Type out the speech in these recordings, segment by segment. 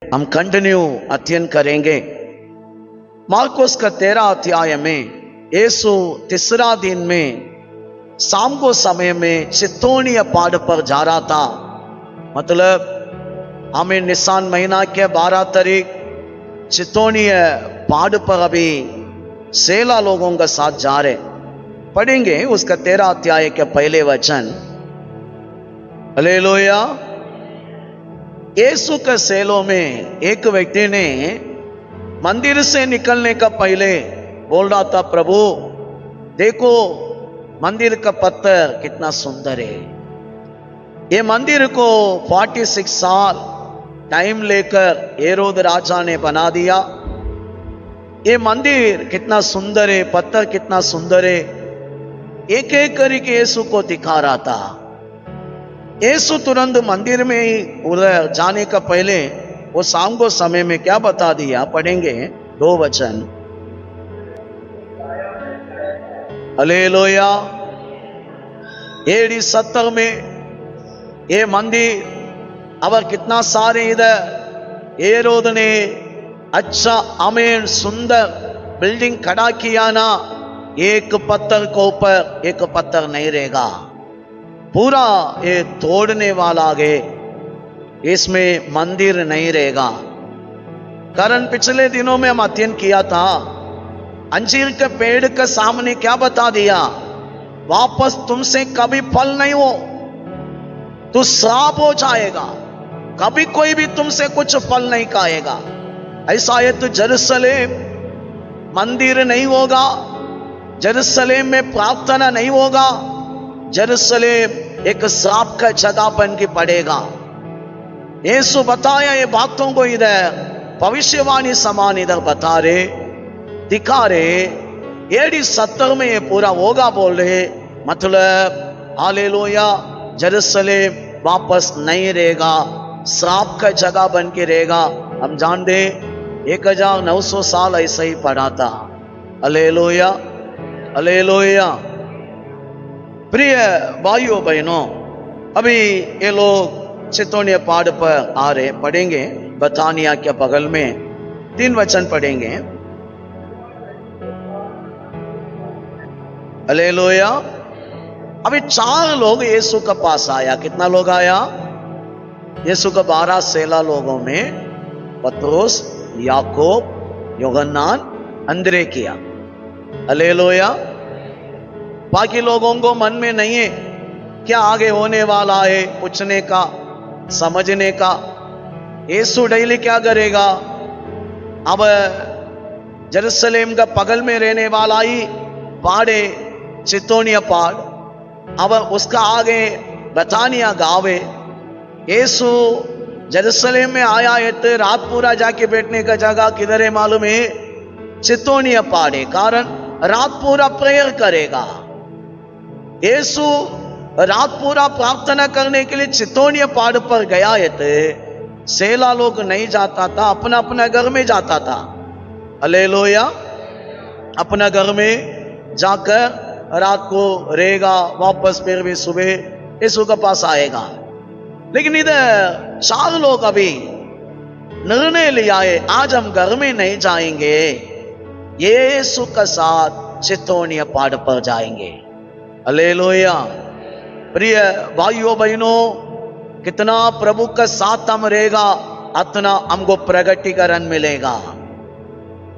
हम कंटिन्यू अध्ययन करेंगे। मार्कुस का 13 अध्याय में यीशु तीसरा दिन में शाम को समय में चितौनी पहाड़ पर जा रहा था। मतलब हमें निसान महीना के 12 तारीख चितौनी पहाड़ पर अभी सेला लोगों के साथ जा रहे। पढ़ेंगे उसका 13 अध्याय के पहले वचन। हालेलुया। यीशु के सेलों में एक व्यक्ति ने मंदिर से निकलने का पहले बोल रहा था, प्रभु देखो मंदिर का पत्थर कितना सुंदर है। ये मंदिर को 46 साल टाइम लेकर हेरोद राजा ने बना दिया। ये मंदिर कितना सुंदर है, पत्थर कितना सुंदर है, एक एक करके यीशु को दिखा रहा था। यीशु तुरंत मंदिर में ही उधर जाने का पहले वो शाम को समय में क्या बता दिया, पढ़ेंगे 2 वचन। हालेलुया। AD 70 में ये मंदिर अब कितना सारे इधर हेरोद ने अच्छा आमीन सुंदर बिल्डिंग खड़ा किया ना, एक पत्थर के ऊपर एक पत्थर नहीं रहेगा, पूरा ये तोड़ने वाला आगे इसमें मंदिर नहीं रहेगा। कारण पिछले दिनों में हम अध्ययन किया था, अंजीर के पेड़ के सामने क्या बता दिया, वापस तुमसे कभी फल नहीं हो, तू श्राप हो जाएगा, कभी कोई भी तुमसे कुछ फल नहीं खाएगा। ऐसा है तो जेरूशलेम मंदिर नहीं होगा, जेरूशलेम में प्रार्थना नहीं होगा, जेरूशलेम एक श्राप का जगह बन के पड़ेगा। यीशु बताया ये बातों को इधर भविष्यवाणी समान इधर बता रहे, दिखा रहे। AD 70 में ये पूरा होगा बोल रहे। मतलब हालेलुया, जेरूशलेम वापस नहीं रहेगा, श्राप का जगह बन के रहेगा। हम जान दे 1900 साल ऐसा ही पड़ा था। Hallelujah, hallelujah. प्रिय भाइयों बहनों, अभी ये लोग चितौनी पहाड़ पर आ रहे। पढ़ेंगे बतानिया के बगल में 3 वचन पढ़ेंगे। हालेलुया। अभी 4 लोग यीशु के पास आया। कितना लोग आया? यीशु के 12 सेला लोगों में पतरस, याकूब, यूहन्ना, अंद्रे किया। हालेलुया। बाकी लोगों को मन में नहीं है क्या आगे होने वाला है, पूछने का, समझने का। यीशु डेली क्या करेगा? अब जेरूशलेम का बगल में रहने वाला ही पहाड़ है चितौनी पहाड़, अब उसका आगे बतानिया गाँव है। यीशु जेरूशलेम में आया है तो रात पूरा जाके बैठने का जगह किधर है मालूम है? चितौनी पहाड़ है। कारण रात पूरा प्रेयर करेगा। यीशु रात पूरा प्रार्थना करने के लिए चितौनी पहाड़ पर गया है तो सेला लोग नहीं जाता था, अपना अपना घर में जाता था। हालेलुया। अपना घर में जाकर रात को रहेगा, वापस फिर भी सुबह यीशु के पास आएगा। लेकिन इधर 4 लोग अभी निर्णय लिया है, आज हम घर में नहीं जाएंगे, यीशु के साथ चितौनी पहाड़ पर जाएंगे। हालेलुया। प्रिय भाइयों बहनों, कितना प्रभु का साथ हम रहेगा उतना हमको प्रगटीकरण मिलेगा।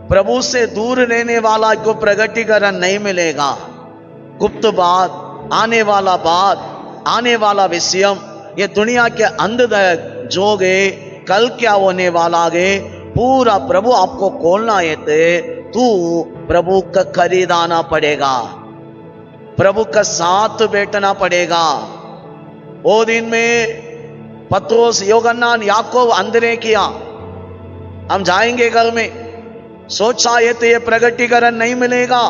प्रभु से दूर रहने वाला को प्रगटीकरण नहीं मिलेगा। गुप्त बात, आने वाला विषय, ये दुनिया के अंदर जो गए कल क्या होने वाला गए पूरा प्रभु आपको खोलना है तू प्रभु का करीब आना पड़ेगा, प्रभु का साथ बैठना पड़ेगा। वो दिन में पतरस, यूहन्ना, याकूब, अंद्रे किया, हम जाएंगे घर में, सोचा ये तो ये प्रगटीकरण नहीं मिलेगा,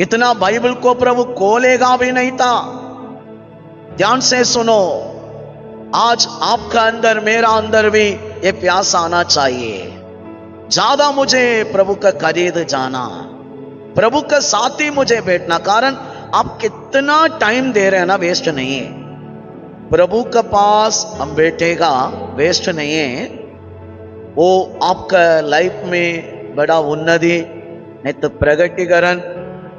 इतना बाइबल को प्रभु खोलेगा भी नहीं था। ध्यान से सुनो, आज आपका अंदर मेरा अंदर भी ये प्यास आना चाहिए, ज्यादा मुझे प्रभु का करीब जाना, प्रभु का साथ ही मुझे बैठना। कारण आप कितना टाइम दे रहे हैं ना, वेस्ट नहीं है। प्रभु के पास हम बैठेगा वेस्ट नहीं है, वो आपका लाइफ में बड़ा उन्नति नहीं तो प्रगतिकरण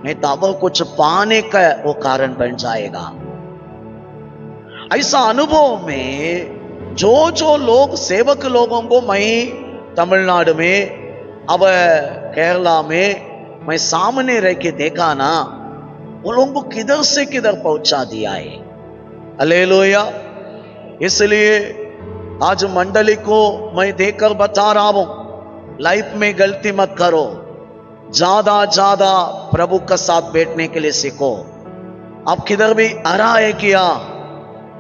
नहीं तो अब कुछ पाने का वो कारण बन जाएगा। ऐसा अनुभव में जो लोग सेवक लोगों को मैं तमिलनाडु में अब केरला में मैं सामने रह के देखा ना, वो लोगों को किधर से किधर पहुंचा दिया है। हालेलुया। इसलिए आज मंडली को मैं देखकर बता रहा हूं, लाइफ में गलती मत करो, ज्यादा प्रभु का साथ बैठने के लिए सीखो। आप किधर भी हरा है किया,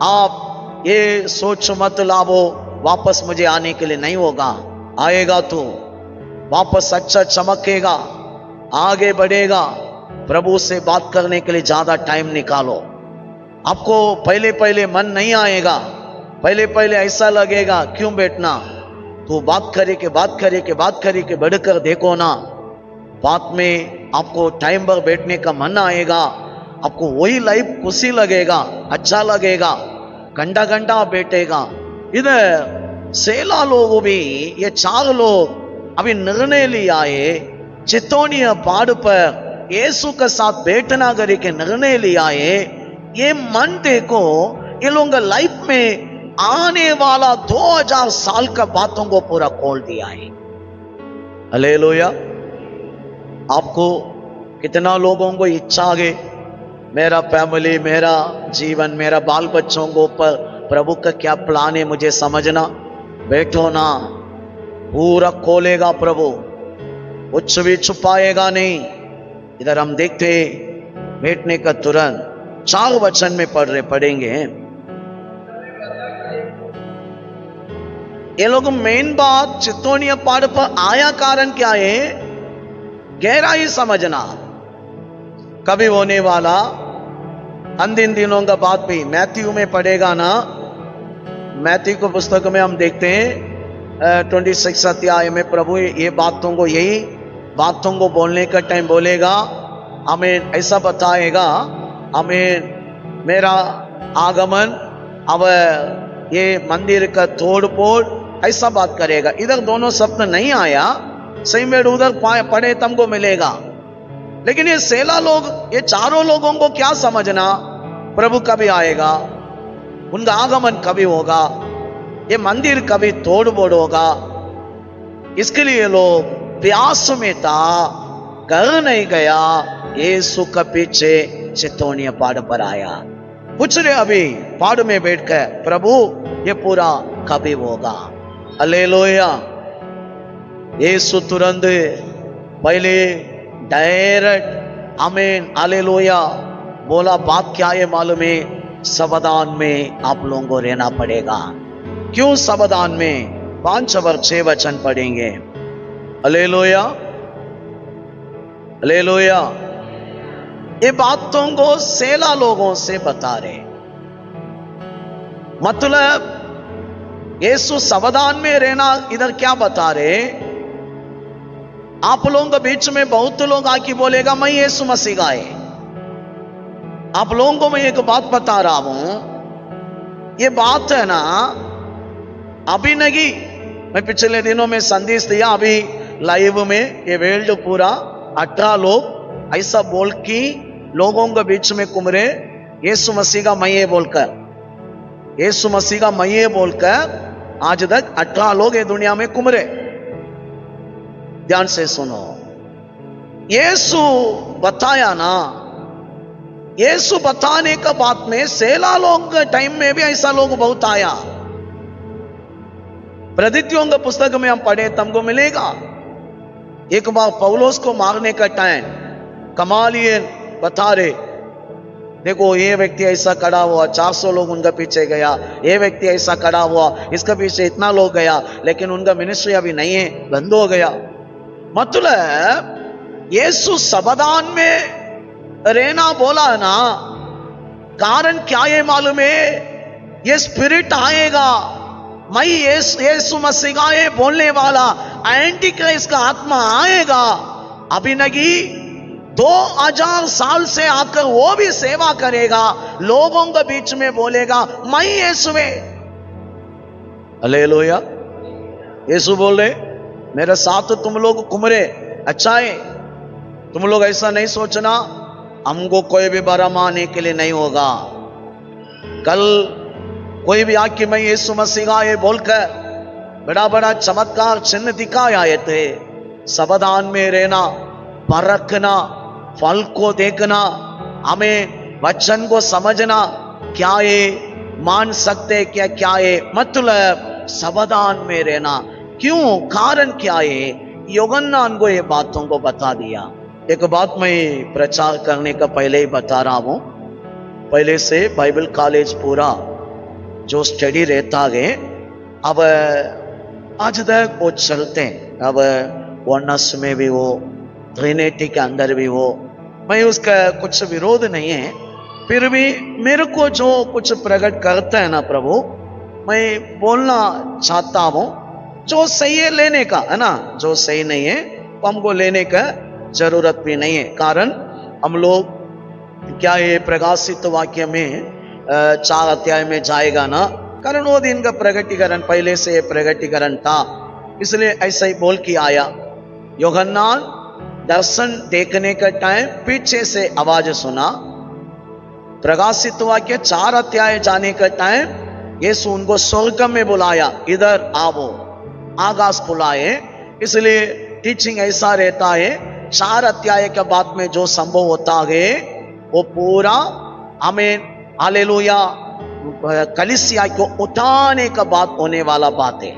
आप ये सोच मत लाओ वापस मुझे आने के लिए नहीं होगा। आएगा तो वापस अच्छा चमकेगा, आगे बढ़ेगा। प्रभु से बात करने के लिए ज्यादा टाइम निकालो। आपको पहले मन नहीं आएगा, पहले ऐसा लगेगा क्यों बैठना, तो बात करे के बढ़कर देखो ना, बात में आपको टाइम पर बैठने का मन आएगा। आपको वही लाइफ खुशी लगेगा, अच्छा लगेगा, घंटा बैठेगा। इधर सेला लोग भी, ये 4 लोग अभी निर्णय लिया है, चितौनिया पहाड़ पर यीशु के साथ बैठना करके निर्णय लिया है। ये मन देखो, ये लोग लाइफ में आने वाला 2000 साल का बातों को पूरा खोल दिया है। हालेलुया। आपको कितना लोगों को इच्छा है मेरा फैमिली, मेरा जीवन, मेरा बाल बच्चों को ऊपर प्रभु का क्या प्लान है मुझे समझना। बैठो ना, पूरा खोलेगा प्रभु, कुछ भी छुपाएगा नहीं। इधर हम देखते बैठने का तुरंत 4 वचन में पढ़ेंगे। ये लोग मेन बात चितौनिया पहाड़ पर आया कारण क्या है, गहराई समझना। कभी होने वाला अंतिम दिनों का बात भी मैथ्यू में पढ़ेगा ना। मैथ्यू को पुस्तक में हम देखते हैं 26 अध्याय में प्रभु ये बातों को, यही बातों को बोलने का टाइम बोलेगा, हमें ऐसा बताएगा, हमें मेरा आगमन, अब ये मंदिर का तोड़ फोड़, ऐसा बात करेगा। इधर दोनों शब्द नहीं आया, सही में उधर पढ़े तुमको मिलेगा। लेकिन ये सेला लोग, ये 4 लोगों को क्या समझना, प्रभु कभी आएगा, उनका आगमन कभी होगा, ये मंदिर कभी तोड़ फोड़ होगा। इसके लिए लोग प्यास में था, घर नहीं गया, यीशु के पीछे चितौनिया पहाड़ पर आया। पूछ रहे अभी पहाड़ में बैठकर, प्रभु ये पूरा कभी होगा। हालेलुया। यीशु तुरंत पहले डायरेक्ट आमीन हालेलुया बोला। बात क्या है मालूम है, सावधान में आप लोगों को रहना पड़ेगा। क्यों सावधान में? 5 और 6 वचन पढ़ेंगे। Hallelujah, hallelujah. ये बातों को सेला लोगों से बता रहे, मतलब यीशु सावधान में रहना। इधर क्या बता रहे, आप लोगों के बीच में बहुत लोग आके बोलेगा मैं यीशु मसीह का है। आप लोगों को मैं एक बात बता रहा हूं, ये बात है ना अभी नहीं, मैं पिछले दिनों में संदेश दिया, अभी लाइव में ये वर्ल्ड पूरा 18 लोग ऐसा बोल के लोगों के बीच में कुमरे, यीशु मसीह का मैं ये बोलकर, यीशु मसीह का मैं ये बोलकर आज तक 18 लोग ये दुनिया में कुमरे। ध्यान से सुनो, यीशु बताया ना, यीशु बताने का बात में सेला लोग के टाइम में भी ऐसा लोग बहुत आया। प्रदित्यों के पुस्तक में हम पढ़े तुमको मिलेगा। एक बार पौलुस को मारने का टाइम कमालियन बता रहे, देखो ये व्यक्ति ऐसा खड़ा हुआ, 400 लोग उनका पीछे गया, ये व्यक्ति ऐसा खड़ा हुआ, इसके पीछे इतना लोग गया, लेकिन उनका मिनिस्ट्री अभी नहीं है, बंद हो गया। मतलब यीशु सावधान में रहना बोला ना, कारण क्या है मालूम है, ये स्पिरिट आएगा, मैं यीशु मसीह का ये बोलने वाला एंटी क्राइस्ट का आत्मा आएगा। अभी नहीं, 2000 साल से आकर वो भी सेवा करेगा, लोगों के बीच में बोलेगा मैं यीशुवे। हालेलुया। यीशु बोल रहे मेरे साथ तुम लोग घूमरे, अच्छा है। तुम लोग ऐसा नहीं सोचना हमको कोई भी बड़ा मानने के लिए नहीं होगा। कल कोई भी आके मैं यीशु मसीह का ये बोलकर बड़ा बड़ा चमत्कार चिन्ह दिखाए थे। सावधान में रहना, परखना, फल को देखना, हमें वचन को समझना, क्या ये मान सकते क्या क्या है, मतलब सावधान में रहना। क्यों, कारण क्या है? यूहन्ना को ये बातों को बता दिया। एक बात मैं प्रचार करने का पहले ही बता रहा हूं, पहले से बाइबल कॉलेज पूरा जो स्टडी रहता है अब आज तक वो चलते हैं। अब वनस में भी वो, ट्रिनिटी के अंदर भी वो, मैं उसका कुछ विरोध नहीं है, फिर भी मेरे को जो कुछ प्रकट करता है ना प्रभु, मैं बोलना चाहता हूं। जो सही है लेने का है ना, जो सही नहीं है तो हमको लेने का जरूरत भी नहीं है। कारण हम लोग क्या ये प्रकाशित वाक्य में 4 अध्याय में जाएगा ना, कारण वो दिन का प्रगटीकरण पहले से प्रगटीकरण था, इसलिए ऐसा ही बोल के आया। यूहन्ना दर्शन देखने का टाइम पीछे से आवाज सुना, प्रकाशित वाक्य 4 अध्याय जाने का टाइम यीशु उनको स्वर्ग में बुलाया, इधर आओ, आकाश बुलाए। इसलिए टीचिंग ऐसा रहता है, 4 अध्याय के बाद में जो संभव होता है वो पूरा हमें हालेलुया कलीसिया को उठाने का बात होने वाला बात है।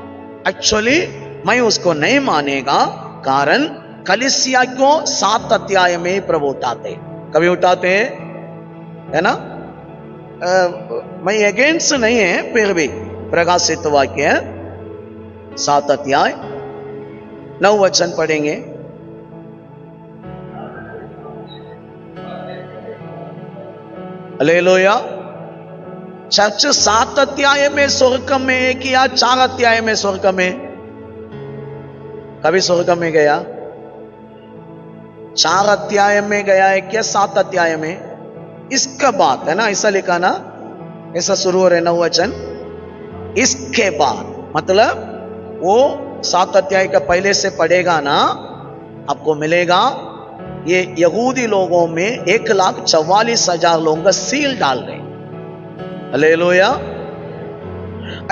एक्चुअली मैं उसको नहीं मानेगा, कारण कलीसिया को 7 अध्याय में ही प्रभु उठाते, कभी उठाते हैं, है ना। मैं अगेंस्ट नहीं है, फिर भी प्रकाशित वाक्य 7 अध्याय 9 वचन पढ़ेंगे। हालेलुया। चर्च 7 अध्याय में स्वर्ग में है कि या 4 अध्याय में स्वर्ग में? कभी स्वर्ग में गया? 4 अध्याय में गया है क्या 7 अध्याय में? इसका बात है ना, ऐसा लिखा ना, ऐसा शुरू हो रहे 9 वचन, इसके बाद, मतलब वो 7 अध्याय का पहले से पढ़ेगा ना, आपको मिलेगा ये यहूदी लोगों में 1,44,000 लोगों का सील डाल रहे। हालेलुया।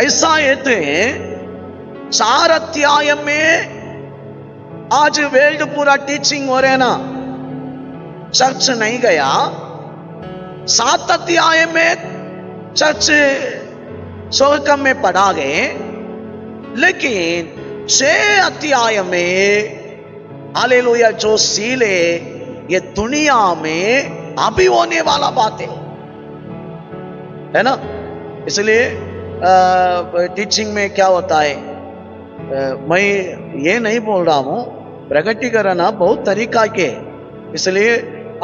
ऐसा कहते हैं 4 अध्याय में आज वर्ल्ड पूरा टीचिंग हो रहे ना, चर्च नहीं गया। 7 अध्याय में चर्च स्वर्ग में पढ़ा गए, लेकिन 6 अध्याय में हालेलुया जो सील है ये दुनिया में अभी होने वाला बात है ना। इसलिए टीचिंग में क्या होता है, मैं ये नहीं बोल रहा हूं, प्रगटीकरण बहुत तरीका के, इसलिए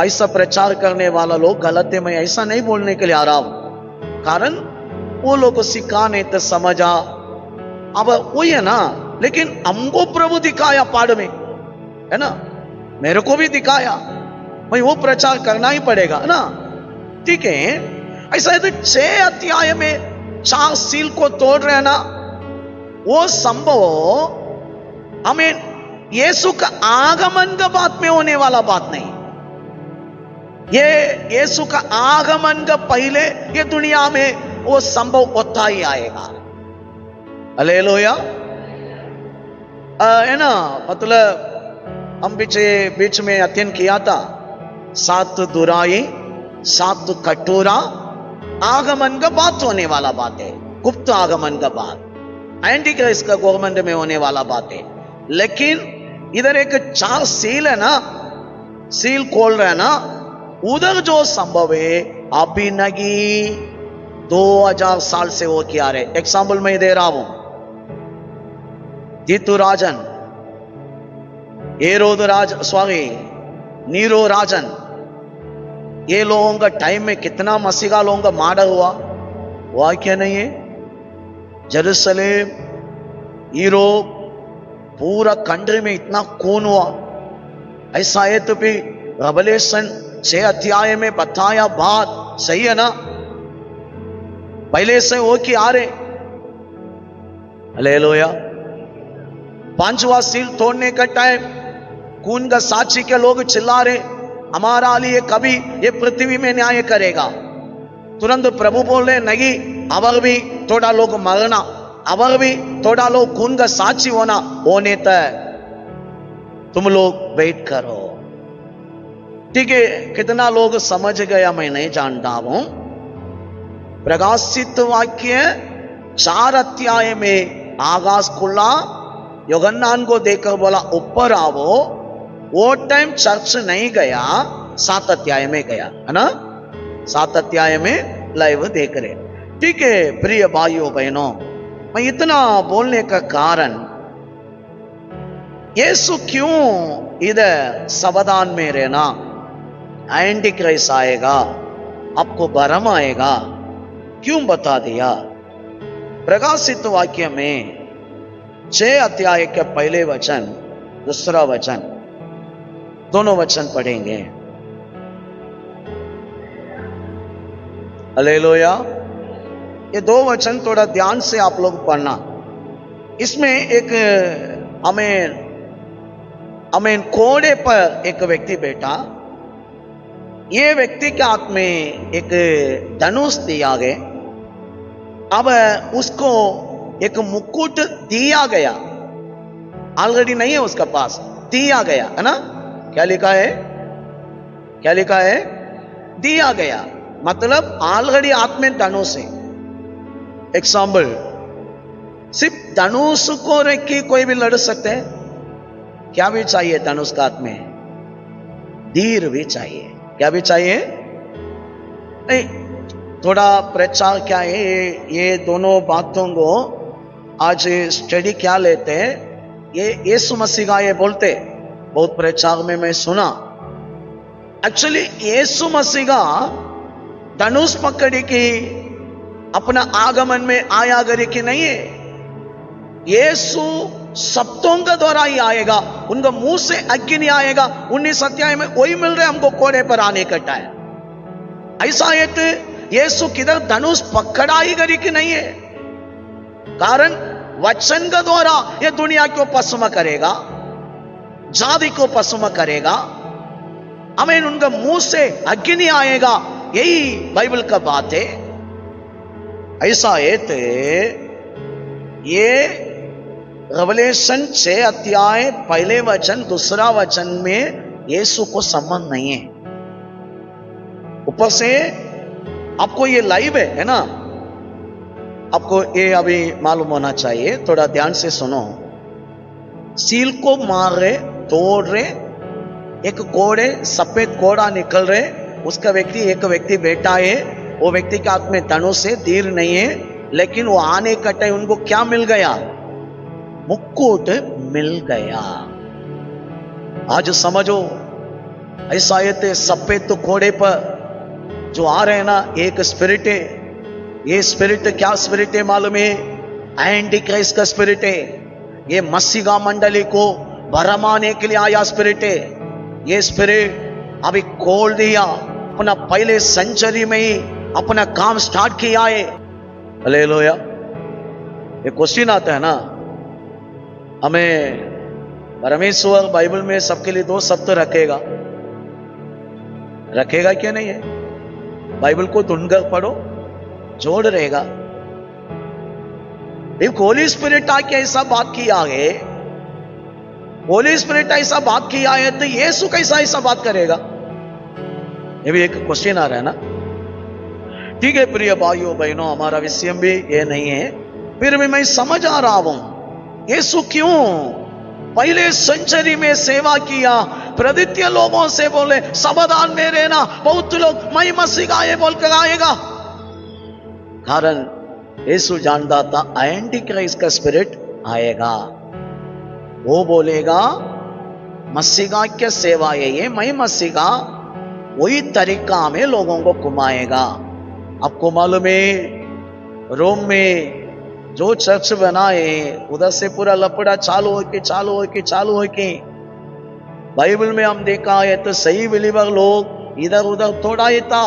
ऐसा प्रचार करने वाला लोग गलत है, मैं ऐसा नहीं बोलने के लिए आ रहा हूं, कारण वो लोग को सिखाने तो समझा, अब वही है ना। लेकिन हमको प्रभु दिखाया पाड़ में, है ना, मेरे को भी दिखाया, भाई वो प्रचार करना ही पड़ेगा ना, ठीक है। ऐसा है तो 6 अध्याय में 4 सील को तोड़ रहे ना, वो संभव हमें यीशु का आगमन का बात में होने वाला बात नहीं, ये यीशु का आगमन का पहले ये दुनिया में वो संभव होता ही आएगा। हालेलुया, है ना। मतलब हम बीच में अध्ययन किया था, 7 दुराई 7 कटोरा आगमन का बात होने वाला बात है, गुप्त आगमन का बात, एंटी क्राइस्ट का गवर्नमेंट में होने वाला बात है। लेकिन इधर एक 4 सील है ना, सील खोल रहे हैं ना, उधर जो संभव है अभी नहीं 2000 साल से वो क्या रहे। एग्जाम्पल मैं दे रहा हूं, तीतु राजन, हेरोद राज, स्वामी नीरो राजन, ये लोगों का टाइम में कितना मसीहा लोगों का मर्डर हुआ क्या नहीं है। जेरूसलेम, यूरोप, पूरा कंट्री में इतना खून हुआ। ऐसा है तो भी रेवलेशन 6 अध्याय में बताया बात सही है ना? पहले से हो कि आ रहे, हालेलुया। 5वां सील तोड़ने का टाइम खून का साक्षी के लोग चिल्ला रहे, हमारा लिए कभी ये पृथ्वी में न्याय करेगा। तुरंत प्रभु बोल रहे नहीं, अवर भी थोड़ा लोग मरना, अवर भी थोड़ा लोग खून का साक्षी होना, होने तक तुम लोग वेट करो। ठीक है, कितना लोग समझ गया मैं नहीं जानता हूं। प्रकाशित वाक्य 4 अध्याय में आकाश खुला, यूहन्ना को देखकर बोला ऊपर आओ। वो टाइम चर्च नहीं गया, 7 अध्याय में गया है ना? 7 अध्याय में लाइव देख रहे। ठीक है प्रिय भाइयों बहनों, मैं इतना बोलने का कारण, यीशु क्यों इधर सावधान में रहना, एंटी क्राइस्ट आएगा, आपको भरम आएगा, क्यों बता दिया? प्रकाशित वाक्य में 6 अध्याय के पहले वचन, दूसरा वचन, दोनों वचन पढ़ेंगे। हालेलुया। ये 2 वचन थोड़ा ध्यान से आप लोग पढ़ना। इसमें एक अमेन कोड़े पर एक व्यक्ति बैठा। ये व्यक्ति के हाथ में एक धनुष दिया गया। अब उसको एक मुकुट दिया गया, ऑलरेडी नहीं है उसका पास, दिया गया है ना? क्या लिखा है? क्या लिखा है? दिया गया, मतलब ऑलरेडी हाथ में धनुष है। एग्जाम्पल, सिर्फ धनुष को रख के कोई भी लड़ सकते हैं? क्या भी चाहिए धनुष का हाथ में? धीर भी चाहिए। क्या भी चाहिए? नहीं, थोड़ा प्रचार क्या है, ये दोनों बातों को आज स्टडी क्या लेते हैं, ये यीशु मसीह का ये बोलते बहुत प्रचार में मैं सुना। एक्चुअली यीशु मसीह का धनुष पकड़ी की अपना आगमन में आया करे कि नहीं है। यीशु शब्दों के द्वारा ही आएगा, उनका मुंह से अग्नि आएगा। 19 अध्याय में वही मिल रहे हमको कोड़े पर आने का टाइम। ऐसा है तो यीशु किधर धनुष पकड़ा ही करी कि नहीं है, कारण वचन के द्वारा ये दुनिया को पश्चिम करेगा, जाति को पश्चिम करेगा। हमें उनका मुंह से अग्नि आएगा, यही बाइबल का बात है। ऐसा है तो ये रेवलेशन 6 अध्याय पहले वचन दूसरा वचन में यीशु को संबंध नहीं है। ऊपर से आपको ये लाइव है ना, आपको ये अभी मालूम होना चाहिए, थोड़ा ध्यान से सुनो। सील को मार रहे, तोड़ रहे, एक कोड़े सफेद कोड़ा निकल रहे, उसका व्यक्ति एक व्यक्ति बैठा है, वो व्यक्ति के हाथ में धनुष है, तीर नहीं है, लेकिन वो आने का टाइम उनको क्या मिल गया? मुकुट मिल गया। आज समझो, ऐसा ये सफेद घोड़े पर जो आ रहे हैं ना, एक स्पिरिट है। ये स्पिरिट क्या स्पिरिट है मालूम है? एंटी क्राइस्ट का स्पिरिट है। ये मसीहा मंडली को भरमाने के लिए आया स्पिरिट है। ये स्पिरिट अभी खोल दिया, अपना पहले सेंचुरी में ही अपना काम स्टार्ट किया है। हालेलुया। ये क्वेश्चन आता है ना, हमें परमेश्वर बाइबल में सबके लिए 2 शब्द रखेगा, रखेगा क्या नहीं है? बाइबल को ढूंढकर पढ़ो, जोड़ रहेगा। होली स्पिरिट आके ऐसा बात किया है, होली स्पिरिट ऐसा बात किया है, तो यीशु कैसा ऐसा बात करेगा? ये भी एक क्वेश्चन आ रहा है ना। ठीक है प्रिय भाइयों बहनों, हमारा विषय भी ये नहीं है, फिर भी मैं समझ आ रहा हूं यीशु क्यों पहले सेंचुरी में सेवा किया। प्रदित्य लोगों से बोले सावधान में रहना, बहुत लोग मैं मसीह आए बोलकर आएगा, कारण यीशु जानता था एंटी क्राइस्ट का स्पिरिट आएगा। वो बोलेगा मसीहा क्या सेवा है ये, मैं मसीहा, वही तरीका में लोगों को घुमाएगा। आपको मालूम है रोम में जो चर्च बनाए, उधर से पूरा लपड़ा चालू हो के बाइबल में हम देखा है तो सही बिलीवर लोग इधर उधर थोड़ा ही था।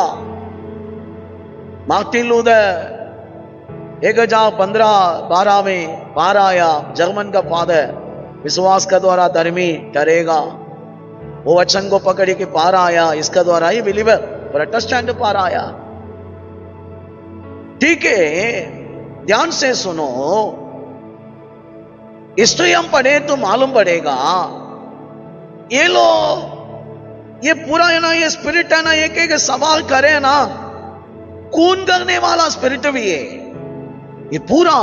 मार्टिन लूथर 1015-12 में बाहर आया, जर्मन का फादर, विश्वास का द्वारा धर्मी ठहरेगा। वो वचन को पकड़ के पार आया, इसका द्वारा ही बिलीवर प्रोटेस्टेंट पार आया। ठीक है, ध्यान से सुनो, हिस्ट्री हम पढ़े तो मालूम पड़ेगा ये लोग, ये पूरा है ना, ये स्पिरिट है ना, एक सवाल करे ना, खून करने वाला स्पिरिट भी है। ये पूरा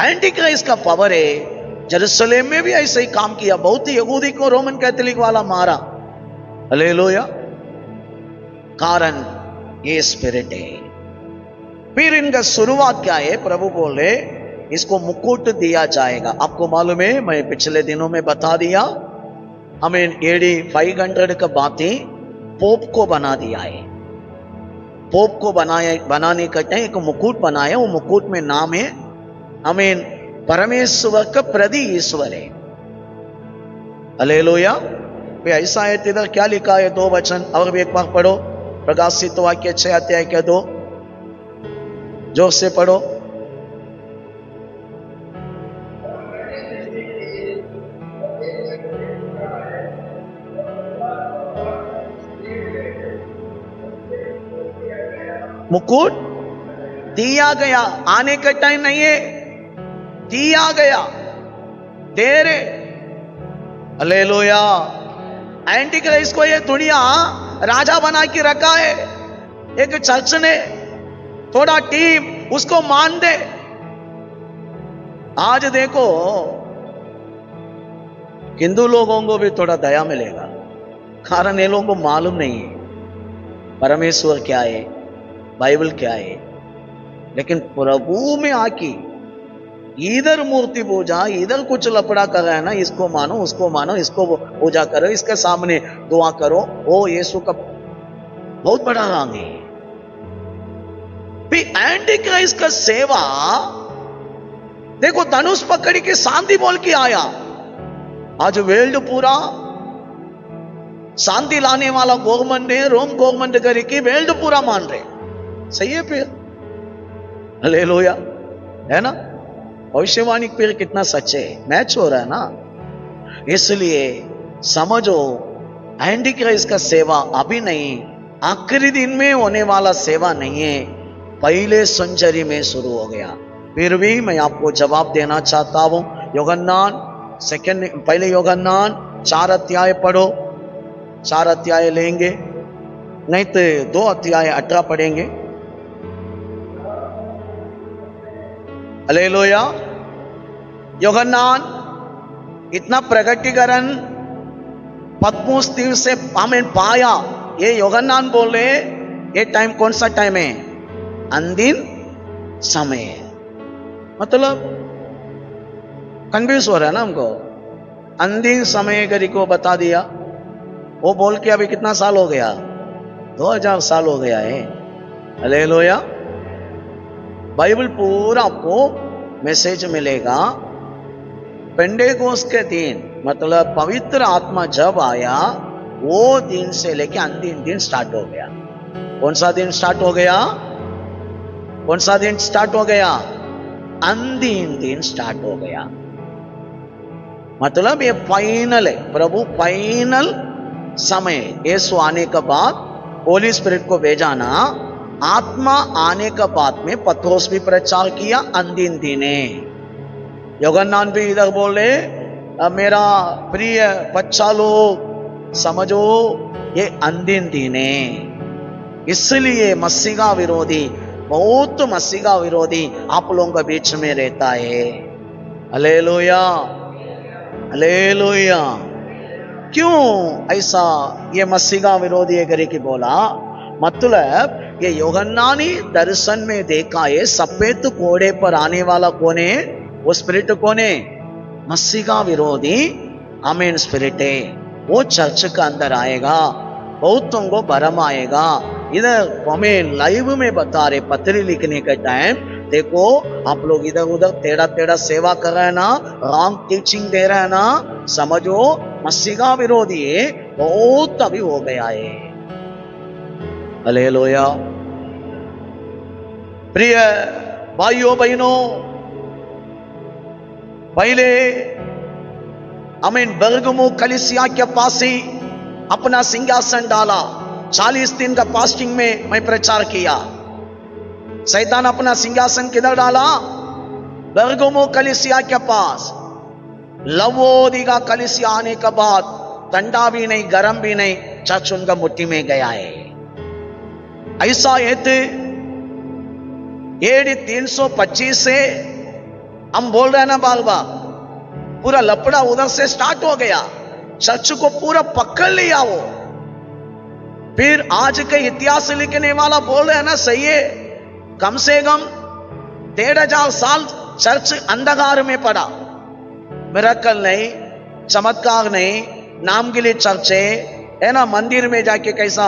एंटी क्राइस्ट का पावर है। जेरूसलेम में भी ऐसे ही काम किया, बहुत ही यहूदी को रोमन कैथोलिक वाला मारा। हालेलुया। कारण ये स्पिरिट है। फिर इनका शुरुआत क्या है? प्रभु बोले इसको मुकुट दिया जाएगा। आपको मालूम है, मैं पिछले दिनों में बता दिया, हमें AD 500 का बातें पोप को बना दिया है। पोप को बनाने का एक मुकुट बनाया, वो मुकुट में नाम है हमें परमेश्वर का प्रति ईश्वर है। हालेलुया। ऐसा है, इधर क्या लिखा है? 2 वचन और भी एक बार पढ़ो। प्रकाशित वाक्य 6 अध्याय के 2, जोर से पढ़ो। मुकुट दिया गया, आने का टाइम नहीं है, दिया गया, दे रहे। हालेलुया। एंटी क्राइस्ट को ये दुनिया राजा बना के रखा है। एक चर्च ने थोड़ा टीम उसको मान दे। आज देखो हिंदू लोगों को भी थोड़ा दया मिलेगा, कारण ये लोगों को मालूम नहीं है परमेश्वर क्या है, बाइबल क्या है। लेकिन प्रभु में आके इधर मूर्ति पूजा, इधर कुछ लपड़ा कर रहा है ना, इसको मानो, उसको मानो, इसको पूजा करो, इसके सामने दुआ करो, वो यीशु का बहुत बड़ा रंग है। एंटी क्राइस्ट का सेवा देखो, धनुष पकड़ के शांति बोल के आया। आज वर्ल्ड पूरा शांति लाने वाला गवर्नमेंट है, रोम गवर्नमेंट करके वर्ल्ड पूरा मान रहे। सही है फिर? हालेलुया, है ना? भविष्यवाणी फिर कितना सच्चे मैच हो रहा है ना। इसलिए समझो, एंटी क्राइस्ट का सेवा अभी नहीं, आखिरी दिन में होने वाला सेवा नहीं है, पहले सेंचुरी में शुरू हो गया। फिर भी मैं आपको जवाब देना चाहता हूं। यूहन्ना पहले यूहन्ना 4 अध्याय पढ़ो। 4 अध्याय लेंगे, नहीं तो 2 अध्याय 18 पढ़ेंगे। हालेलुया। यूहन्ना इतना प्रकटीकरण पतमुस तीर से हमें पाया। ये यूहन्ना बोले ये टाइम कौन सा टाइम है? अंतिम समय। मतलब कंफ्यूज हो रहा है ना हमको। अंतिम समय करी को बता दिया, वो बोल के अभी कितना साल हो गया? 2000 साल हो गया है। हालेलुया। बाइबल पूरा आपको मैसेज मिलेगा। पेंटेकोस्त के दिन, मतलब पवित्र आत्मा जब आया, वो दिन से लेके अंतिम दिन स्टार्ट हो गया। कौन सा दिन स्टार्ट हो गया? कौन सा दिन स्टार्ट हो गया? अंतिम दिन स्टार्ट हो गया। मतलब ये फाइनल है, प्रभु फाइनल समय। यीशु आने के बाद होली स्पिरिट को भेजा ना, आत्मा आने के बाद में पत्रोस भी प्रचार किया अंतिम दिन है। यूहन्ना भी इधर बोले मेरा प्रिय बच्चा लोग समझो, ये अंतिम दिन है। इसलिए मसीहा विरोधी, बहुत मसीहा विरोधी आप लोगों के बीच में रहता है। Hallelujah, hallelujah. क्यों ऐसा ये मसीहा विरोधी है करके बोला? मतलब ये यूहन्ना ने दर्शन में देखा है, सफेद घोड़े पर आने वाला कौन है? वो स्पिरिट कौन है? मसीहा विरोधी आमीन स्पिरिट है। वो चर्च के अंदर आएगा, बहुतों को भरम आएगा। इधर हमें लाइव में बता रहे, पत्री लिखने के टाइम देखो आप लोग इधर उधर टेढ़ा टेढ़ा सेवा कर रहे हैं ना, रॉन्ग टीचिंग दे रहे हैं ना, समझो मसीहा विरोधी बहुत अभी हो गया है। हालेलुया। प्रिय भाइयों बहनों, पहले आमीन बरगमो कलीसिया के पास ही अपना सिंहासन डाला। 40 दिन का फास्टिंग में मैं प्रचार किया। शैतान अपना सिंहासन किधर डाला? बरगमो कलीसिया के पास। लवोदिका कलीसिया आने के बाद ठंडा भी नहीं गर्म भी नहीं, चर्च उनका मुट्ठी में गया है। ऐसा AD 325 से हम बोल रहे हैं ना बाल बाल, पूरा लपड़ा उधर से स्टार्ट हो गया। चर्च को पूरा पकड़ लिया वो। फिर आज के इतिहास लिखने वाला बोल रहे हैं ना, सही है, कम से कम 1500 साल चर्च अंधकार में पड़ा। मिरेकल नहीं, चमत्कार नहीं, नाम के लिए चर्च है ना। मंदिर में जाके कैसा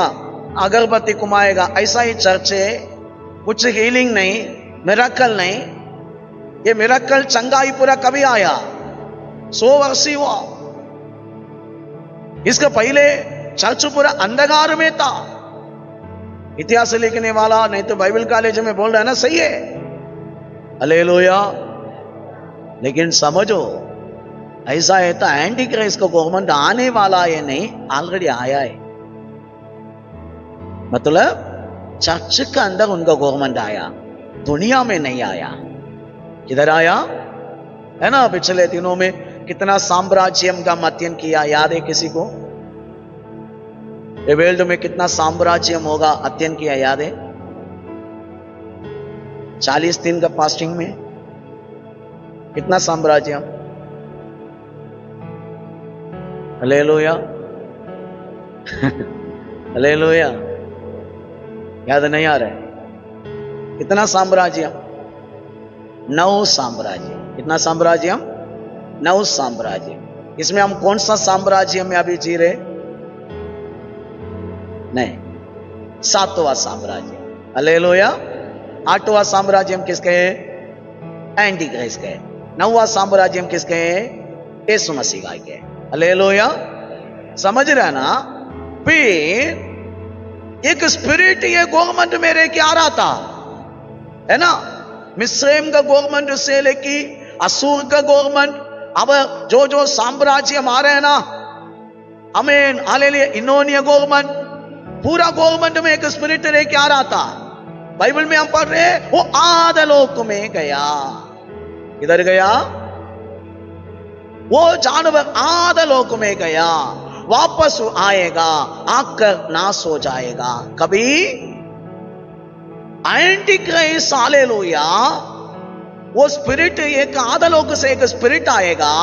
अगरबत्ती कुमाएगा, ऐसा ही चर्च है। कुछ हीलिंग नहीं, मिरेकल नहीं। ये मिरेकल चंगाई पूरा कभी आया? 100 वर्ष हुआ। इसका पहले चर्च पूरा अंधकार में था। इतिहास लिखने वाला नहीं तो बाइबल कॉलेज में बोल रहा है ना, सही है। हालेलुया। लेकिन समझो, ऐसा है तो एंटी क्राइस्ट का गवर्नमेंट आने वाला है नहीं, ऑलरेडी आया है। मतलब चर्च के अंदर उनका गवर्नमेंट आया, दुनिया में नहीं आया। किधर आया है ना? पिछले दिनों में कितना साम्राज्यम का मध्यन किया, याद है किसी को? वर्ल्ड में कितना साम्राज्यम होगा अध्ययन किया, याद है? 40 दिन का फास्टिंग में कितना साम्राज्यम। हालेलुया। हालेलुया। याद नहीं आ रहा है? कितना साम्राज्यम? 9 साम्राज्य। कितना साम्राज्यम? 9 साम्राज्य। इसमें हम कौन सा साम्राज्य में अभी जी रहे? नहीं, 7वां साम्राज्य। हालेलुया। 8वां साम्राज्य किसके है? एंटी क्राइस्ट के। 9वां साम्राज्य किसके है? यीशु मसीह के। हालेलुया। समझ रहे ना? फिर एक स्पिरिट ये गवर्नमेंट मेरे क्या आ रहा था, है ना? मिस्रैम का गवर्नमेंट से लेके असुर का गवर्नमेंट, अब जो जो साम्राज्य आ रहे हैं ना, आमीन, हालेलुया, इन्होंने गवर्नमेंट, पूरा गवर्नमेंट में एक स्पिरिट लेके आ रहा था। बाइबल में हम पढ़ रहे हैं, वो आधलोक में गया। किधर गया? वो जानवर आधलोक में गया, वापस आएगा, आकर नाश हो जाएगा। कभी एंटी क्राइस्ट, हालेलुया, वो स्पिरिट एक आधलोक से एक स्पिरिट आएगा।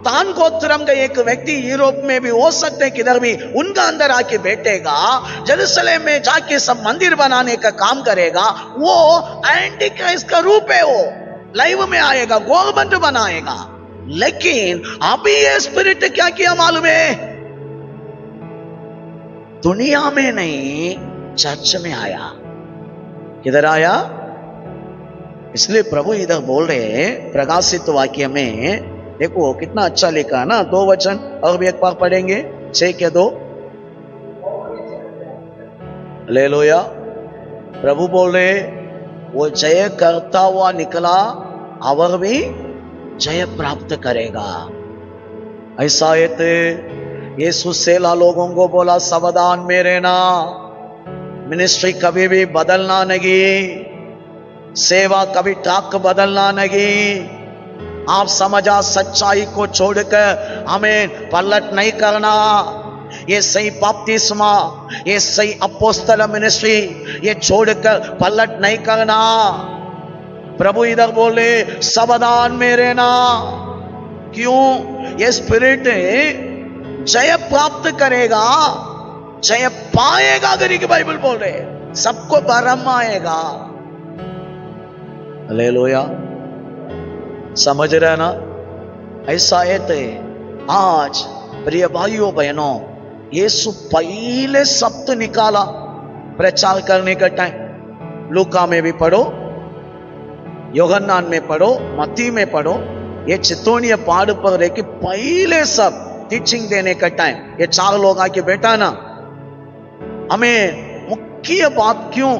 तान गोत्रम का एक व्यक्ति यूरोप में भी हो सकते हैं, किधर भी उनका अंदर आके बैठेगा, जेरूसलम में जाके सब मंदिर बनाने का काम करेगा। वो एंटी क्राइस्ट का रूप है, वो लाइव में आएगा, गवर्नमेंट बनाएगा। लेकिन अभी ये स्पिरिट क्या किया मालूम है? दुनिया में नहीं, चर्च में आया। किधर आया? इसलिए प्रभु इधर बोल रहे हैं प्रकाशित वाक्य में, देखो कितना अच्छा लिखा है ना, 2 वचन और भी एक बार पढ़ेंगे, 6 के 2। हालेलुया। प्रभु बोल रहे वो जय करता हुआ निकला और भी जय प्राप्त करेगा। ऐसा यीशु सेला लोगों को बोला, सावधान में रहना, मिनिस्ट्री कभी भी बदलना नहीं, सेवा कभी टाक बदलना नहीं। आप समझा, सच्चाई को छोड़कर हमें पलट नहीं करना। ये सही बपतिस्मा, ये सही अपोस्तल मिनिस्ट्री, ये छोड़कर पलट नहीं करना। प्रभु इधर बोले सावधान में रहना। क्यों? ये स्पिरिट जय प्राप्त करेगा, जय पाएगा। अगर की बाइबल बोल रहे सबको बरम आएगा। हालेलुया। समझ रहे ना? ऐसा है। आज प्रिय भाइयों बहनों, यीशु पहले शब्द निकाला प्रचार करने का टाइम। लूका में भी पढ़ो, यूहन्ना में पढ़ो, मत्ती में पढ़ो, ये चितौनी पहाड़ पर रह के पहले सब टीचिंग देने का टाइम, ये 4 लोग आके बैठा ना, हमें मुख्य बात क्यों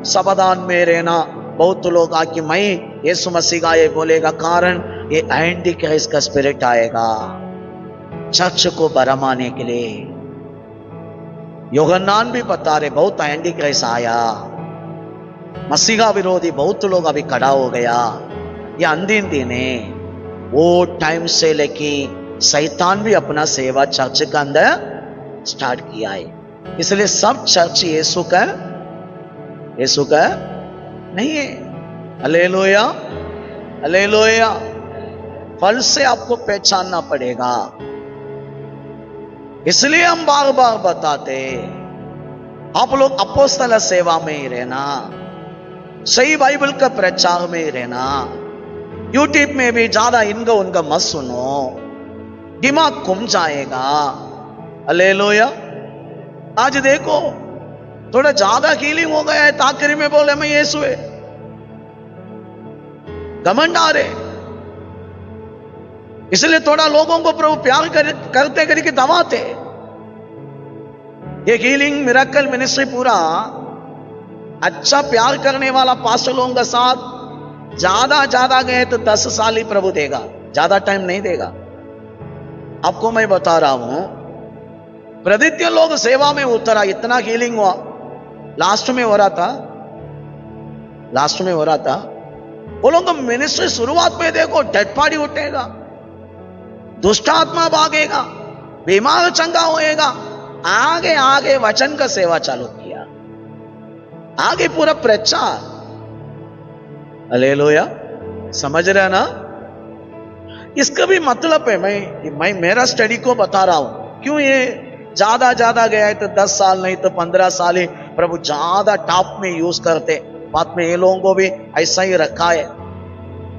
सावधान में रहना। बहुत लोग आके मैं यीशु मसीह का ये बोलेगा, कारण ये एंटी क्राइस्ट का स्पिरिट आएगा चर्च को भरमाने के लिए। योहन्नान भी बता रहे बहुत एंटी क्राइस्ट आया, मसीहा विरोधी बहुत लोग अभी खड़ा हो गया। ये अंतिम दिन है, वो टाइम से लेके शैतान भी अपना सेवा चर्च के अंदर स्टार्ट किया है। इसलिए सब चर्च यीशु का नहीं है। Hallelujah, hallelujah. फल से आपको पहचानना पड़ेगा। इसलिए हम बार बार बताते, आप लोग अपोस्तल सेवा में ही रहना, सही बाइबल का प्रचार में ही रहना। यूट्यूब में भी ज्यादा इनका उनका मत सुनो, दिमाग घूम जाएगा। हालेलुया। आज देखो थोड़ा ज्यादा हीलिंग हो गया है, ताकरी में बोले मैं यीशु है, घमंड आ रहे, इसलिए थोड़ा लोगों को प्रभु प्यार करते करके दबाते। ये हीलिंग मिरेकल मिनिस्ट्री पूरा अच्छा प्यार करने वाला पास्टर लोगों के साथ ज्यादा गए तो 10 साल ही प्रभु देगा, ज्यादा टाइम नहीं देगा। आपको मैं बता रहा हूं, प्रदित्य लोग सेवा में उतरा, इतना हीलिंग हुआ, लास्ट में हो रहा था। वो लोग मिनिस्ट्री शुरुआत में देखो डेड बॉडी उठेगा, दुष्ट आत्मा भागेगा, बीमार चंगा होएगा। आगे आगे वचन का सेवा चालू किया, आगे पूरा प्रचार। हालेलुया। समझ रहे ना? इसका भी मतलब है, मैं मेरा स्टडी को बता रहा हूं। क्यों ये ज्यादा गया है तो 10 साल नहीं तो 15 साल ही प्रभु ज्यादा टॉप में यूज करते। बाद में ये लोगों को भी ऐसा ही रखा है,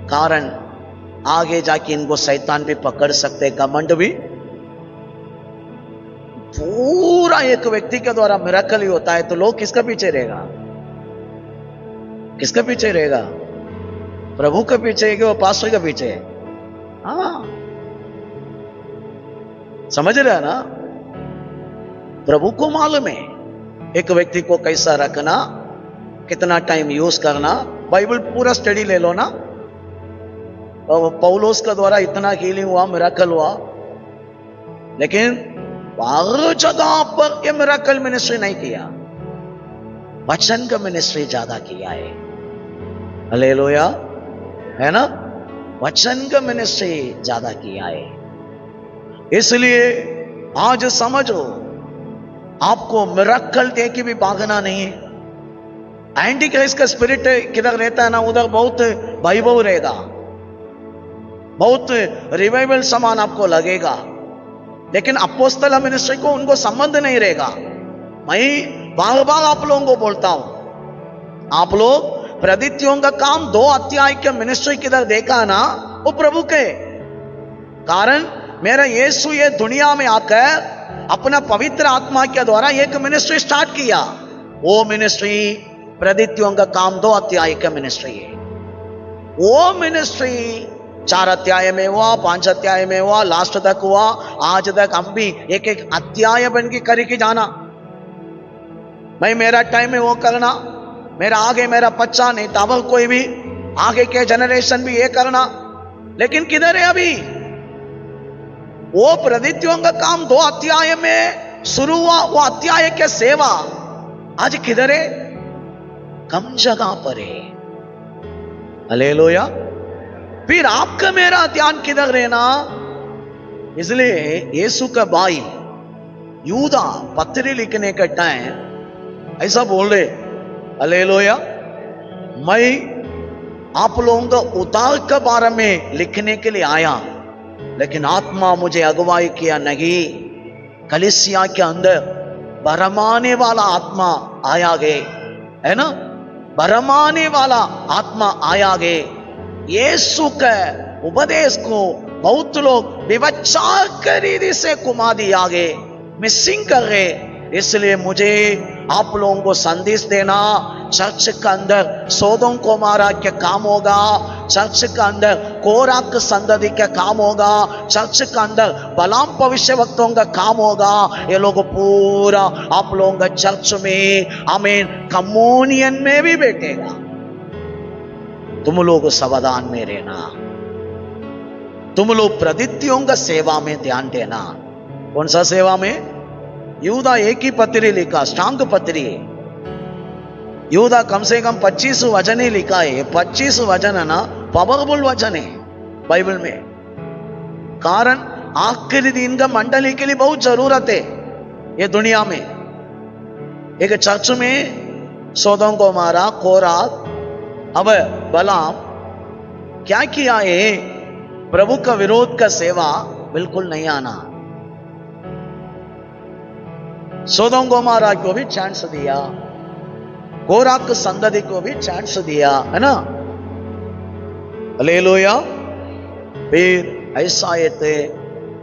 कारण आगे जाके इनको शैतान भी पकड़ सकते, घमंड भी। पूरा एक व्यक्ति के द्वारा मिरेकल ही होता है तो लोग किसका पीछे रहेगा? किसका पीछे रहेगा? प्रभु के पीछे है कि वो पास्टर के पीछे है? हाँ, समझ रहे हैं ना? प्रभु को मालूम है एक व्यक्ति को कैसा रखना, कितना टाइम यूज करना। बाइबल पूरा स्टडी ले लो ना, पौलोस का द्वारा इतना हीलिंग हुआ, मिरेकल हुआ, लेकिन हर जगह पर ये मिरेकल मिनिस्ट्री नहीं किया, वचन का मिनिस्ट्री ज्यादा किया है। हालेलुया, है ना? वचन का मिनिस्ट्री ज्यादा किया है। इसलिए आज समझो, आपको मिरेकल देख के भी भागना नहीं है। एंटी क्राइस्ट का स्पिरिट किधर रहता है ना, उधर बहुत वैभव रहेगा, बहुत रिवाइवल समान आपको लगेगा, लेकिन अपोस्तल मिनिस्ट्री को उनको संबंध नहीं रहेगा। मैं बार बार आप लोगों को बोलता हूं, आप लोग प्रदित्यों का काम 2 अध्याय के मिनिस्ट्री किधर देखा ना, वो प्रभु के कारण मेरा यीशु ये दुनिया में आकर अपना पवित्र आत्मा के द्वारा एक मिनिस्ट्री स्टार्ट किया। वो मिनिस्ट्री प्रदित्यों का काम 2 अध्याय का मिनिस्ट्री है। वो मिनिस्ट्री 4 अध्याय में हुआ, 5 अध्याय में हुआ, लास्ट तक हुआ। आज तक हम भी एक अध्याय बन के करके जाना। मैं मेरा टाइम में वो करना, मेरा आगे मेरा बच्चा नहीं तब कोई भी आगे के जनरेशन भी ये करना, लेकिन किधर है अभी? वो प्रदित्यों का काम 2 अध्याय में शुरू हुआ, वो अध्याय के सेवा आज किधर है? कम जगह पर है। हालेलुया। फिर आपका मेरा ध्यान किधर रहना? इसलिए यीशु का भाई यूदा पत्री लिखने का टाइम ऐसा बोल रहे, हालेलुया, मैं आप लोगों का उद्धार के बारे में लिखने के लिए आया, लेकिन आत्मा मुझे अगुवाई किया नहीं। कलीसिया के अंदर भरमाने वाला आत्मा आया गए, है ना? भरमाने वाला आत्मा आया गए। यीशु के उपदेश को बहुत लोग विवचार कर रीति से घुमा दिया गए, मिसिंग कर गए। इसलिए मुझे आप लोगों को संदेश देना, चर्च के अंदर सोदोम को मारा क्या काम होगा, चर्च के अंदर कोराक संतति का काम होगा, चर्च के अंदर बलाम भविष्य वक्तों का काम होगा। ये लोग पूरा आप लोगों का चर्च में आमीन कम्युनियन में भी बैठेगा। तुम लोग सावधान में रहना, तुम लोग प्रदित्यों का सेवा में ध्यान देना। कौन सा सेवा में? यूदा एक ही पत्री लिखा, स्ट्रांग पत्री। यूदा कम से कम 25 वचन ही लिखा है। 25 वचन है ना, पावरफुल वचन है बाइबल में। कारण आखिरी दिन का मंडली के लिए बहुत जरूरत है ये दुनिया में। एक चर्च में सोदोम को मारा, कोरात, अब बलाम क्या किया है? प्रभु का विरोध का सेवा बिल्कुल नहीं आना। सोदोम गोमारा को भी चांस दिया, कोराक संतति को भी चांस दिया, है ना? हालेलुया। फिर ऐसा ये थे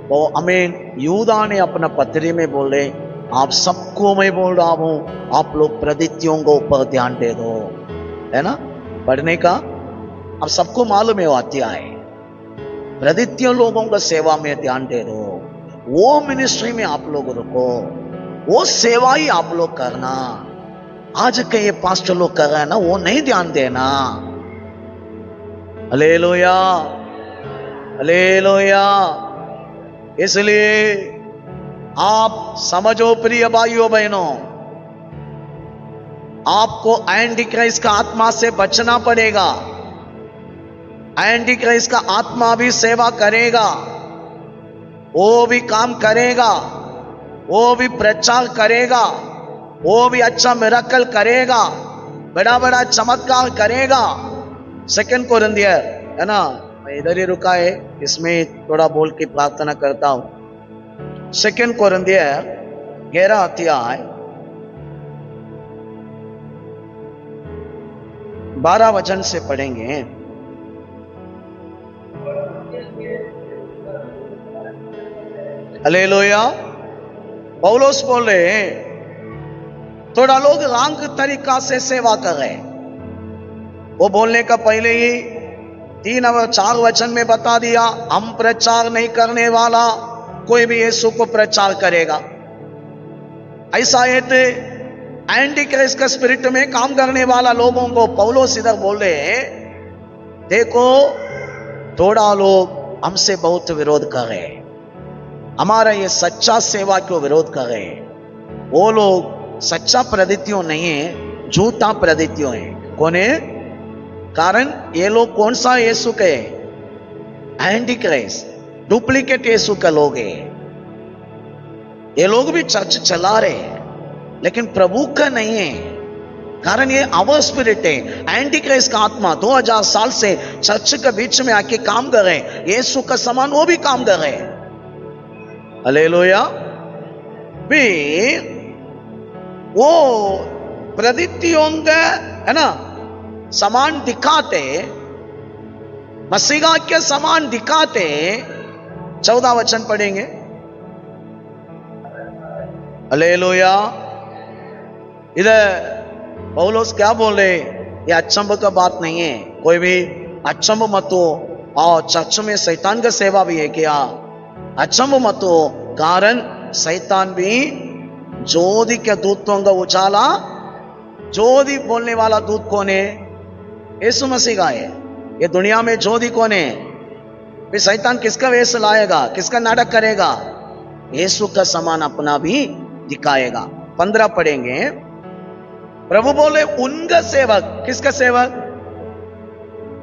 वो आमीन यूदा ने अपना पत्री में बोले, आप सबको मैं बोल रहा हूं, आप लोग प्रदित्यों को ऊपर ध्यान दे दो, है ना? पढ़ने का अब सबको मालूम है वो अध्याय। प्रदित्यों लोगों का सेवा में ध्यान दे दो, वो मिनिस्ट्री में आप लोग रुको, वो सेवा ही आप लोग करना। आज के ये पास्टर लोग कर रहे हैं ना, वो नहीं ध्यान देना। Hallelujah, hallelujah. इसलिए आप समझो प्रिय भाइयों बहनों, आपको एंटी क्राइस्ट का आत्मा से बचना पड़ेगा। एंटी क्राइस्ट का आत्मा भी सेवा करेगा, वो भी काम करेगा, वो भी प्रचार करेगा, वो भी अच्छा मिरेकल करेगा, बड़ा बड़ा चमत्कार करेगा। 2 कोरिन्थियर है ना, मैं इधर ही रुका है, इसमें थोड़ा बोल के प्रार्थना करता हूं। 2 कोरिन्थियर 11 अध्याय 12 वचन से पढ़ेंगे। हालेलुया। पौलुस बोले थोड़ा लोग रंग तरीका से सेवा कर रहे। वो बोलने का पहले ही 3 और 4 वचन में बता दिया, हम प्रचार नहीं करने वाला कोई भी यीशु को प्रचार करेगा। ऐसा है एंटी क्राइस्ट का स्पिरिट में काम करने वाला लोगों को पौलुस इधर बोल रहे, देखो थोड़ा लोग हमसे बहुत विरोध कर रहे, हमारा ये सच्चा सेवा को विरोध कर रहे। वो लोग सच्चा प्रदित्यों नहीं है, झूठा प्रदित्यों है। कौन है? कारण ये लोग कौन सा यीशु के? एंटी क्राइस्ट, डुप्लीकेट यीशु का लोग है। ये लोग भी चर्च चला रहे हैं लेकिन प्रभु का नहीं है। कारण ये अवर स्पिरिट है, एंटी क्राइस्ट का आत्मा 2000 साल से चर्च के बीच में आके काम कर रहे हैं। यीशु का समान वो भी काम कर रहे हैं। हालेलुया। भी वो प्रदित्यों का है ना समान दिखाते, मसीहा के समान दिखाते। 14 वचन पढ़ेंगे। हालेलुया। इधर पौलुस क्या बोले, ये अचंभ का बात नहीं है, कोई भी अचंभ मत हो। और चर्च में शैतान का सेवा भी है क्या? अचंभ मत हो। कारण शैतान भी ज्योति के दूतों का उजाला, ज्योति बोलने वाला दूत कौन है? यीशु मसीह का है। ये दुनिया में ज्योति कौन है? फिर शैतान किसका वेश लाएगा, किसका नाटक करेगा? यीशु का समान अपना भी दिखाएगा। 15 पढ़ेंगे। प्रभु बोले उनका सेवक, किसका सेवक?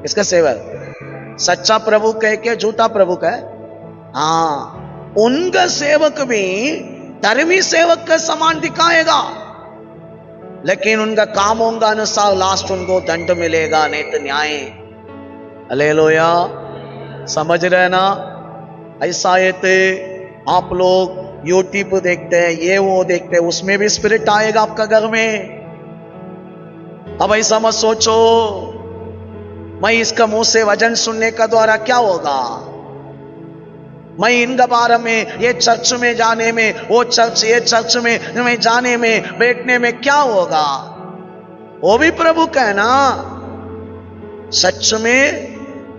किसका सेवक? सच्चा प्रभु कह के झूठा प्रभु का? हाँ, उनका सेवक भी धर्मी सेवक का समान दिखाएगा, लेकिन उनका कामों का अनुसार लास्ट उनको दंड मिलेगा, नहीं तो न्याय। हालेलुया। समझ रहे ना? ऐसा ये आप लोग यूट्यूब देखते हैं, ये वो देखते हैं, उसमें भी स्पिरिट आएगा आपका घर में। अब ऐसा मत सोचो मैं इसका मुंह से वचन सुनने का द्वारा क्या होगा, मैं इनका बारे में, ये चर्च में जाने में, वो चर्च, ये चर्च में जाने में, बैठने में क्या होगा? वो भी प्रभु का है ना। सच में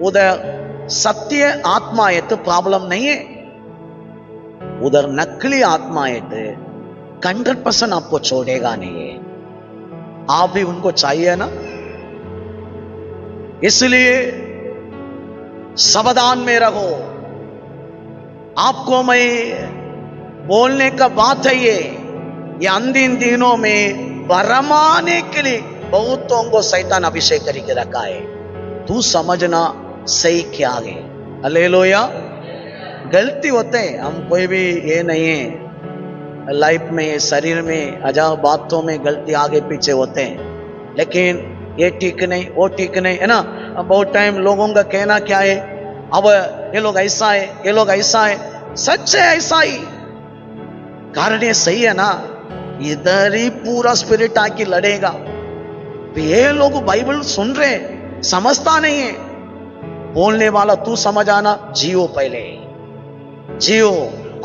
उधर सत्य आत्मा है तो प्रॉब्लम नहीं है, उधर नकली आत्मा है तो 100% आपको छोड़ेगा नहीं है। आप भी उनको चाहिए ना, इसलिए सावधान में रहो। आपको मैं बोलने का बात है ये अंतिम दिनों में भरमाने के लिए बहुतों को शैतान अभिषेक करके रखा है। तू समझना सही क्या है। हालेलुया। गलती होते हैं, हम कोई भी ये नहीं है, लाइफ में शरीर में हजार बातों में गलती आगे पीछे होते हैं, लेकिन ये ठीक नहीं वो ठीक नहीं है ना। बहुत टाइम लोगों का कहना क्या है, अब ये लोग ऐसा है ये लोग ऐसा है, सच है ऐसा ही, कारण ये सही है ना, इधर ही पूरा स्पिरिट आके लड़ेगा। ये लोग बाइबल सुन रहे समझता नहीं है, बोलने वाला तू समझ आना, जियो पहले जियो।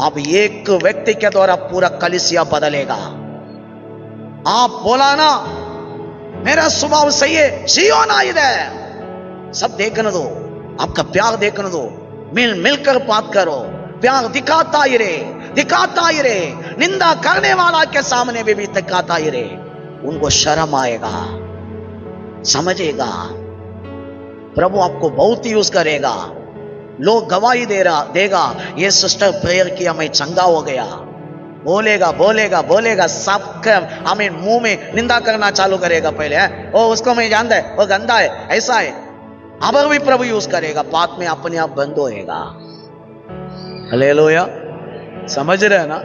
अब एक व्यक्ति के द्वारा पूरा कलीसिया बदलेगा। आप बोला ना मेरा स्वभाव सही है, जियो ना इधर, सब देखने दो, आपका प्यार देखने दो, मिलकर बात करो, प्यार दिखाता ही रहे, निंदा करने वाला के सामने भी दिखाता ही रहे। उनको शर्म आएगा, समझेगा, प्रभु आपको बहुत यूज करेगा। लोग गवाही देगा, ये सिस्टर प्रेयर किया मैं चंगा हो गया, बोलेगा सबके हमें मुंह में निंदा करना चालू करेगा। पहले है ओ उसको मैं जानता है, वो गंदा है, ऐसा है, अब भी प्रभु यूज करेगा, बात में अपने आप बंद होएगा। हालेलुया। समझ रहे ना।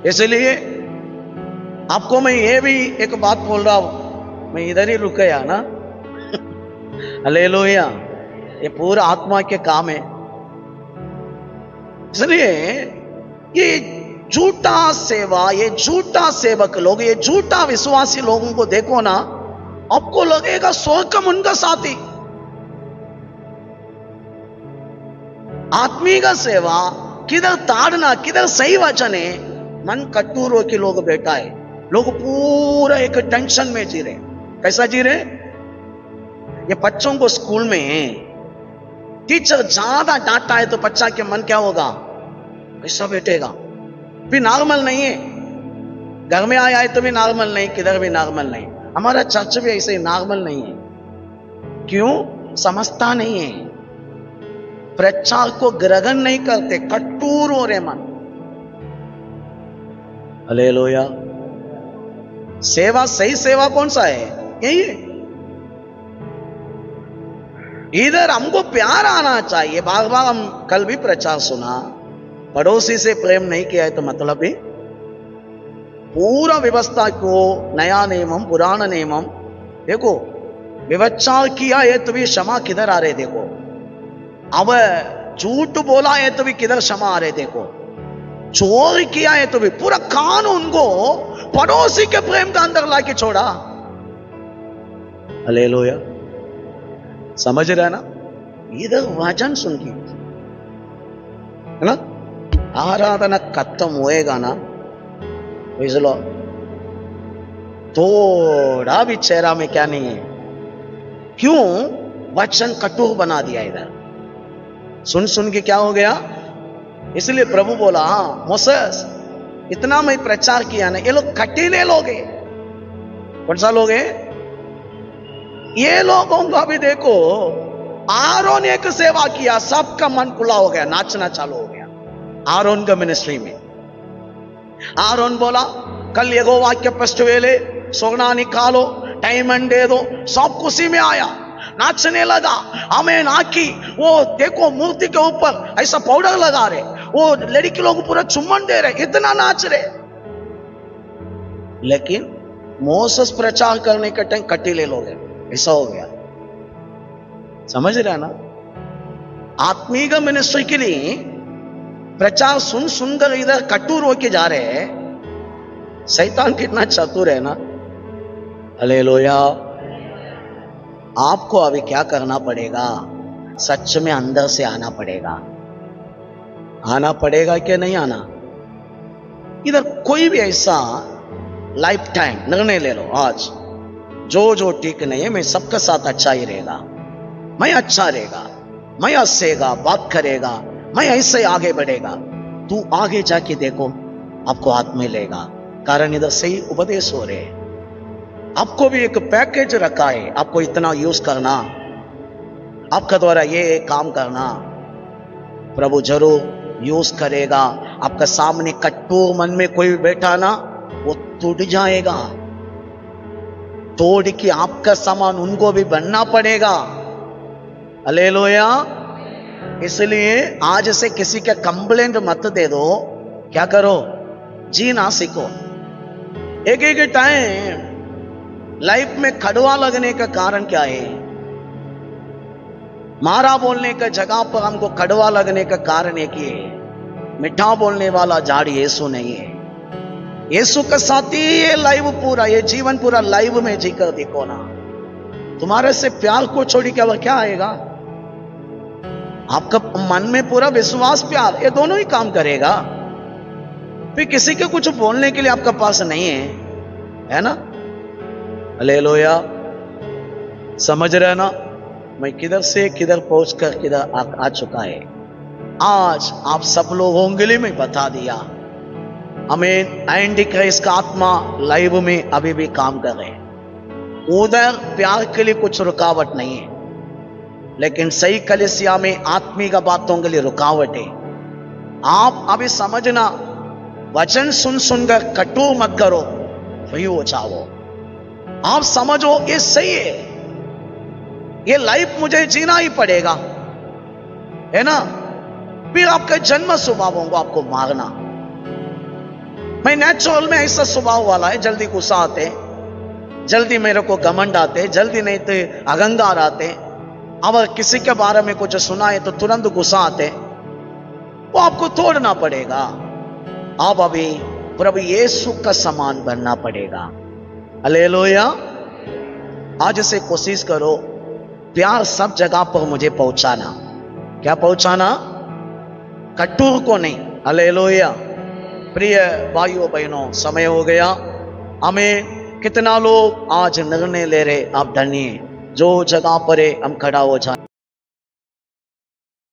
इसलिए आपको मैं ये भी एक बात बोल रहा हूं, मैं इधर ही रुक गया ना। हालेलुया। ये पूरा आत्मा के काम है। इसलिए ये झूठा सेवा, ये झूठा सेवक लोग, ये झूठा विश्वासी लोगों को देखो ना, आपको लगेगा स्वर्गम उनका साथी। आत्मिक सेवा किधर ताड़ना, किधर सही वचन है, मन कटोरों के लोग बैठा है। लोग पूरा एक टेंशन में जी रहे। कैसा जी रहे? ये बच्चों को स्कूल में टीचर ज्यादा डांटा है तो बच्चा के मन क्या होगा, कैसा बैठेगा, भी नॉर्मल नहीं है। घर में आया है तो भी नॉर्मल नहीं, किधर भी नॉर्मल नहीं। हमारा चर्च भी ऐसे ही नॉर्मल नहीं है। क्यों? समझता नहीं है, प्रचार को ग्रहण नहीं करते, कटूर हो रहे मन। हालेलुया। सेवा, सही सेवा कौन सा है? यही है। इधर हमको प्यार आना चाहिए। बार बार हम कल भी प्रचार सुना, पड़ोसी से प्रेम नहीं किया है तो मतलब भी पूरा व्यवस्था को, नया नियमम पुराना नियमम, देखो व्यवस्था किया है तो भी क्षमा किधर आ रहे देखो। अब झूठ बोला है तो भी किधर क्षमा आ रहे देखो। चोर किया है तो भी पूरा कानून को पड़ोसी के प्रेम का अंदर लाके छोड़ा। हालेलुया। समझ रहे ना। इधर वचन सुन के है ना, आराधना खत्म होएगा ना, लो थोड़ा भी चेहरा में क्या नहीं है। क्यों? वचन कटोर बना दिया इधर, सुन सुन के क्या हो गया। इसलिए प्रभु बोला, हाँ मोसेस इतना मैं प्रचार किया ना, ये लोग कटीले लोग हैं। कौन सा लोग हैं? ये लोगों का भी देखो, आरोन ने एक सेवा किया, सबका मन खुला हो गया, नाचना चालू हो गया आरोन का मिनिस्ट्री में। आरोन बोला कल यहोवा के फेस्टिवल है, सोना निकालो, डायमंड दे दो, सब खुशी में आया, नाचने लगा। हमें नाकी वो देखो मूर्ति के ऊपर ऐसा पाउडर लगा रहे, वो लड़की लोग पूरा चुम्बन दे रहे, इतना नाच रहे। लेकिन मोसेस प्रचार करने के टाइम कटीले लोग हैं, ऐसा हो गया। समझ रहे ना। आत्मीय मिनिस्ट्री के लिए प्रचार सुन सुनकर इधर कटूर होके जा रहे हैं। शैतान कितना चतुर है ना। हालेलुया। आपको अभी क्या करना पड़ेगा? सच में अंदर से आना पड़ेगा। आना पड़ेगा कि नहीं आना? इधर कोई भी ऐसा लाइफ टाइम निर्णय ले लो आज, जो ठीक नहीं है, मैं सबके साथ अच्छा ही रहेगा। मैं अच्छा रहेगा, मैं हंसेगा, बात करेगा, मैं ऐसे आगे बढ़ेगा। तू आगे जाके देखो, आपको हाथ में लेगा। कारण इधर सही उपदेश हो रहे हैं। आपको भी एक पैकेज रखा है, आपको इतना यूज करना, आपका द्वारा ये काम करना, प्रभु जरूर यूज करेगा। आपका सामने कट्टोर मन में कोई बैठा ना, वो टूट जाएगा। तोड़ के आपका सामान उनको भी बनना पड़ेगा। हालेलुया। इसलिए आज से किसी का कंप्लेंट मत दे दो। क्या करो? जीना सीखो। एक एक टाइम लाइफ में कड़वा लगने का कारण क्या है? मारा बोलने का जगह पर हमको कड़वा लगने का कारण एक ही है, मीठा बोलने वाला झाड़ यीशु नहीं है। यीशु के साथ ही ये लाइव पूरा, ये जीवन पूरा लाइव में जीकर देखो ना। तुम्हारे से प्यार को छोड़ के अब क्या आएगा? आपका मन में पूरा विश्वास, प्यार, ये दोनों ही काम करेगा। फिर किसी के कुछ बोलने के लिए आपका पास नहीं है ना? हालेलुया। समझ रहे ना मैं किधर से किधर पहुंचकर किधर आ चुका है। आज आप सब लोगों के लिए मैं बता दिया। हमें एंटी क्राइस्ट का आत्मा लाइव में अभी भी काम कर रहे हैं। उधर प्यार के लिए कुछ रुकावट नहीं है, लेकिन सही कलीसिया में आत्मिक बातों के लिए रुकावट है। आप अभी समझना, वचन सुन सुनकर कटु मत करो, वही हो जाओ। आप समझो ये सही है, ये लाइफ मुझे जीना ही पड़ेगा, है ना? फिर आपका जन्म स्वभाव होगा आपको मारना। मैं नेचुरल में ऐसा स्वभाव वाला है, जल्दी गुस्सा आते, जल्दी मेरे को घमंड आते, जल्दी नहीं तो अहंकार आते। अगर किसी के बारे में कुछ सुना है तो तुरंत गुस्सा आते, वो आपको तोड़ना पड़ेगा। आप अभी प्रभु यीशु का समान बनना पड़ेगा। हालेलुया। आज से कोशिश करो, प्यार सब जगह पर मुझे पहुंचाना। क्या पहुंचाना? कटुर को नहीं। हालेलुया। प्रिय भाइयों बहनों, समय हो गया। हमें कितना लोग आज निर्णय ले रहे, आप धन्य जो जगह पर है हम खड़ा हो जाए।